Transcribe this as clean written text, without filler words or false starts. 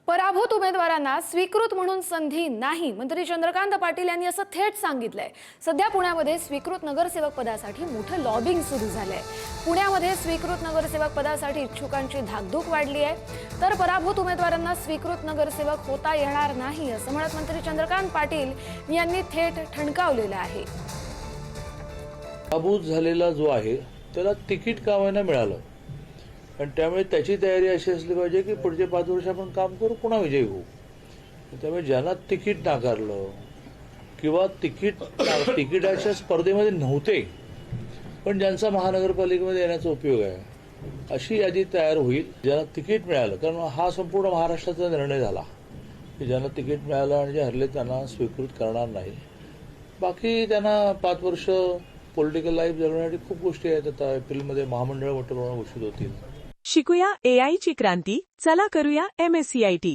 पराभूत उमेदवारांना स्वीकृत म्हणून संधी नाही, मंत्री चंद्रकांत पाटील यांनी असं थेट सांगितलंय। सध्या पुण्यामध्ये स्वीकृत नगरसेवक पदासाठी मोठं लॉबिंग सुरू झालंय। पुण्यामध्ये स्वीकृत नगरसेवक पदासाठी इच्छुकांची धाकधूक वाढली आहे, तर पराभूत उमेदवारांना स्वीकृत नगरसेवक होता येणार नाही असं म्हणत मंत्री चंद्रकांत पाटील यांनी थेट ठणकावलेलं आहे। पराभूत झालेला जो आहे त्याला तिकीट का होईना मिळालं, आणि त्यामुळे त्याची तयारी अशी असली पाहिजे की पुढचे 5 वर्ष आपण काम करू, पुन्हा विजयी होऊ। त्यामुळे ज्यांना तिकीट नाकारलं किंवा तिकिटाच्या स्पर्धेमध्ये नव्हते पण ज्यांचा महानगरपालिकेमध्ये येण्याचा उपयोग आहे, अशी यादी तयार होईल। ज्यांना तिकीट मिळालं, कारण हा संपूर्ण महाराष्ट्राचा निर्णय झाला की ज्यांना तिकीट मिळालं आणि जे हरले त्यांना स्वीकृत करणार नाही। बाकी त्यांना 5 वर्ष पॉलिटिकल लाईफ जगण्यासाठी खूप गोष्टी आहेत। आता एप्रिलमध्ये महामंडळ मोठ्या प्रमाणात घोषित होतील। शिकूया AI ची क्रांती, चला करूया MSCIT।